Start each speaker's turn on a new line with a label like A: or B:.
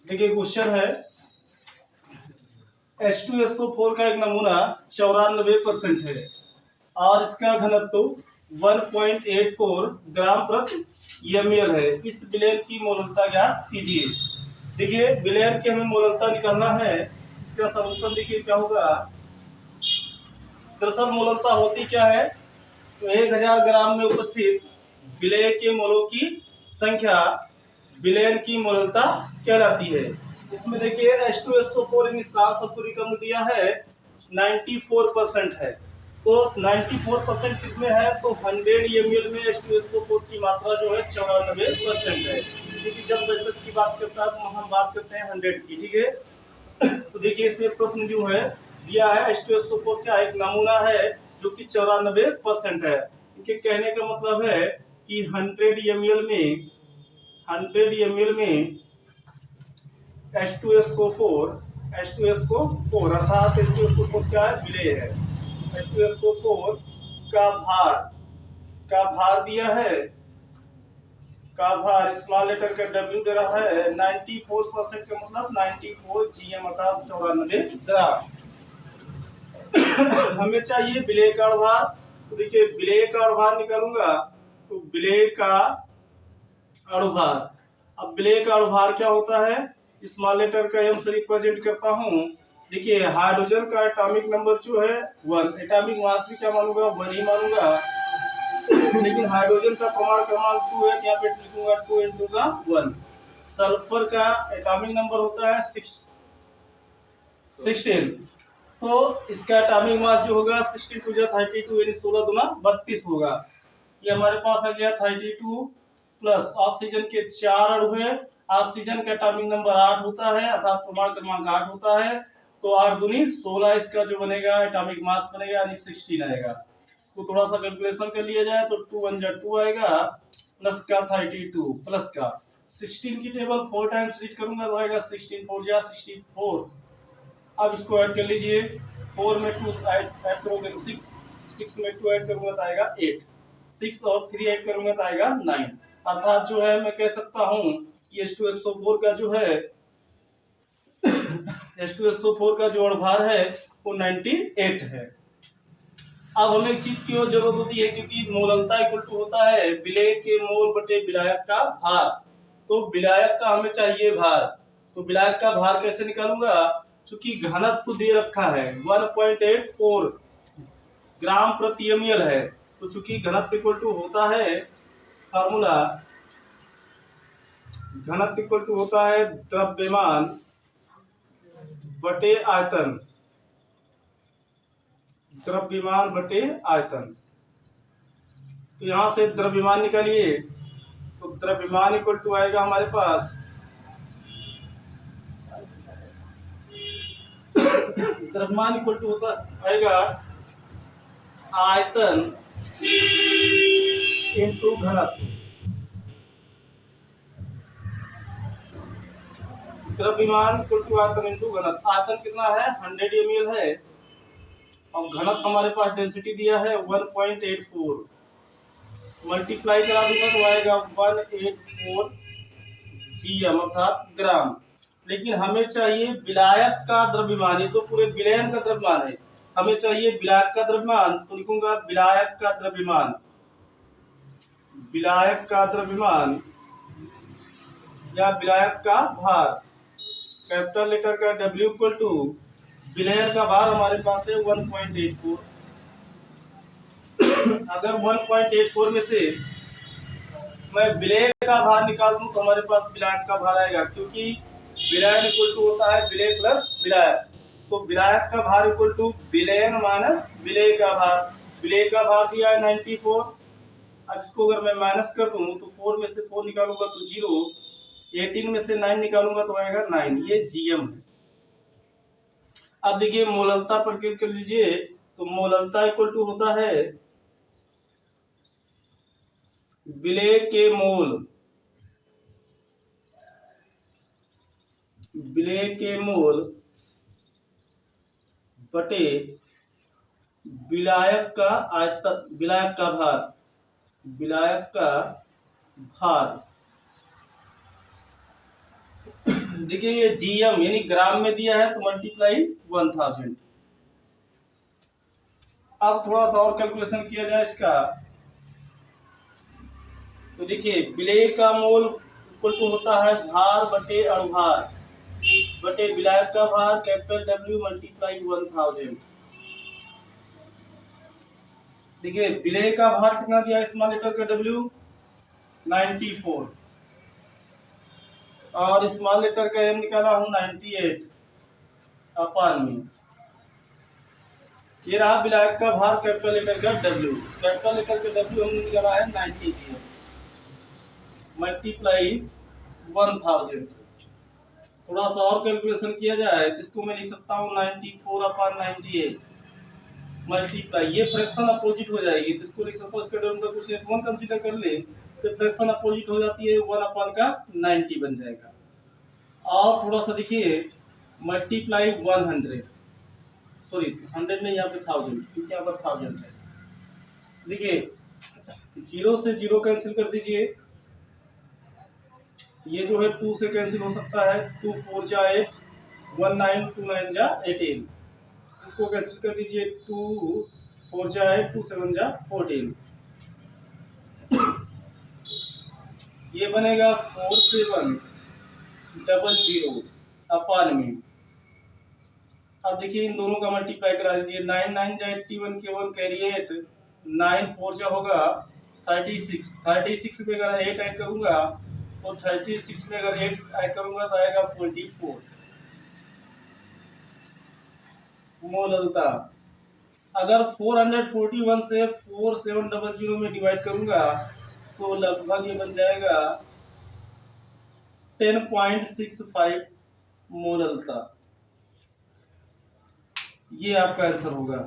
A: देखिए क्वेश्चन है H2SO4 का एक नमूना 94% है और इसका घनत्व 1.84 ग्राम प्रति ml है। इस विलयन की मोलरता ज्ञात कीजिए। देखिए विलयन की हमें मोलरता निकालना है। इसका सॉल्यूशन देखिए क्या होगा। दरअसल मोलरता होती क्या है, तो 1000 ग्राम में उपस्थित विलय के मोलों की संख्या विलयन की मोलरता कहलाती है। इसमें देखिए H2SO4 यानी साफ सल्फ्यूरिक अम्ल दिया है 94% है। तो 94% किसमें है, तो 100 ml में H2SO4 की मात्रा जो है 94% है। क्योंकि जब प्रतिशत की बात करता है तो हम बात करते हैं 100 की, ठीक है। तो देखिए इसमें प्रश्न जो है दिया है H2SO4 का एक नमूना है जो कि 94% है। इनके कहने का मतलब है कि 100 ml में H2SO4 अर्थात H2SO4 क्या है, विलेय है। H2SO4 का भार दिया है, का भार स्मॉल लेटर का W दे रहा है 94% का मतलब 94 GM अर्थात 94 ग्राम। हमें चाहिए विलेय का भार। तो देखिए विलेय का भार निकालूंगा तो विलेय का अणुभार। अब विलेय का अणुभार क्या होता है, स्मॉल लेटर का एम से रिप्रेजेंट करता हूं। देखिए हाइड्रोजन का एटॉमिक नंबर जो है 1, एटॉमिक मास भी क्या मानूंगा, 1 ही मानूंगा। लेकिन हाइड्रोजन का परमाणु क्रमांक 2 है, यहाँ पे लिखूंगा 2 into का 1। सल्फर का एटॉमिक नंबर होता है 16। तो इसका एटॉमिक मास जो होगा 16 टू 32 यानी 16 दूना 32 होगा। ये हमारे पास आ गया 32 प्लस ऑक्सीजन के 4 अणु है। ऑक्सीजन का एटॉमिक नंबर 8 होता है अर्थात परमाणु क्रमांक 8 होता है। तो 8 दूनी 16 इसका जो बनेगा एटॉमिक मास बनेगा यानी 16 आएगा। इसको थोड़ा सा कैलकुलेशन कर लिया जाए तो 2 1 2 आएगा प्लस का 32 प्लस का 16 की टेबल 4 टाइम्स रीड करूंगा तो आएगा 16 4 जा 64। अब इसको ऐड कर लीजिए, 4 में 2 ऐड करोगे तो 6, 6 में 2 ऐड करूंगा तो आएगा 8, 6 और 3 ऐड करूंगा तो आएगा 9। अर्थात जो है मैं कह सकता हूं कि H2SO4 का जो है H2SO4 का जो अणुभार है वो 98 है। अब हमें इस चीज की और जरूरत होती है क्योंकि मोललता इक्वल टू होता है विलेय के मोल बटे विलायक का भार। तो विलायक का हमें चाहिए भार, तो विलायक का भार कैसे निकालूंगा, चूंकि घनत्व दे रखा है 1.84 ग्राम प्रति ml है। तो चूंकि घनत्व इक्वल टू होता है फार्मूला, घनत्व इक्वल टू होता है द्रव्यमान बटे आयतन, द्रव्यमान बटे आयतन। तो यहां से द्रव्यमान निकालिए तो द्रव्यमान इक्वल टू आएगा हमारे पास द्रव्यमान इक्वल टू होता आएगा आयतन इंटू घनत्व। द्रव्यमान इक्वल टू आयतन इंटू घनत्व। आयतन कितना है 100 ml है और घनत्व हमारे पास डेंसिटी दिया है 1.84। मल्टीप्लाई करा दूंगा तो आएगा 184 GM अर्थात ग्राम। लेकिन हमें चाहिए विलायक का द्रव्यमान, ये तो पूरे विलयन का द्रव्यमान है। हमें चाहिए विलायक का द्रव्यमान, तो लिखूंगा विलायक का द्रव्यमान, विलायक का द्रव्यमान या विलायक का भार। कैपिटल लेटर का W इक्वल टू विलयन का भार हमारे पास है 1.84। अगर 1.84 में से मैं विलय का भार निकाल दूं तो हमारे पास विलायक का भार आएगा, क्योंकि विलयन इक्वल टू होता है विलय प्लस विलायक। तो विलायक का भार इक्वल टू विलयन माइनस विलय का भार। विलय का भार दिया है 94। अब इसको अगर मैं माइनस कर दूं तो 4 में से 4 निकालूंगा तो 0, 18 में से 9 निकालूंगा तो आएगा 9। ये GM है। अब देखिए मोललता पर क्लिक कर लीजिए तो मोललता इक्वल टू होता है विलेय के मोल, विलेय के मोल बटे विलायक का आयतन, विलायक का भार, विलायक का भार। देखिए ये जीएम यानी ग्राम में दिया है तो मल्टीप्लाई 1000। अब थोड़ा सा और कैलकुलेशन किया जाए इसका, तो देखिए विलेय का मोल इक्वल टू होता है भार बटे अणुभार बटे विलायक का भार कैपिटल डब्ल्यू मल्टीप्लाई 1000। देखिए विलेय का भार कितना दिया स्मॉल लेटर का डब्ल्यू 94 और स्मॉल लेटर का एम निकाला हूं 98 अपान में। ये रहा विलायक का भार कैपिटल लेटर का डब्ल्यू, कैपिटल लेटर का डब्ल्यू हमने निकाला है 90 मल्टीप्लाई 1000। थोड़ा सा और कैलकुलेशन किया जाए तो इसको मैं लिख सकता हूँ 94 अपान 98 मल्टीप्लाई, ये फ्रैक्शन अपोजिट हो जाएगी तो इसको लिख सकता हूँ, इसके टर्म में कुछ वन कंसीडर कर ले तो फ्रैक्शन अपोजिट हो जाती है 1 अपान का 90 बन जाएगा। और थोड़ा सा देखिए मल्टीप्लाई 100, सॉरी 100 नहीं यहाँ पे 1000 क्योंकि यहाँ पर 1000 है। देखिए 0 से 0 कैंसिल कर दीजिए, ये जो है 2 से कैंसिल हो सकता है, 2 4 जा 8 1 9 2 9 जा 18, इसको कैंसिल कर दीजिए, 2 4 जा 8 2 7 जा 14, ये बनेगा 4700 अपान में। अब देखिए इन दोनों का मल्टीप्लाई करा दीजिए, 9 9 जा 81 के 1 कैरी 8 9 4 जा होगा 36, 36 में अगर 8 ऐड करूंगा तो 36 में अगर 8 ऐड करूंगा तो आएगा 44 मोललता। अगर 441 से 4700 में डिवाइड करूंगा तो लगभग ये बन जाएगा 10.65 मोललता। ये आपका आंसर होगा।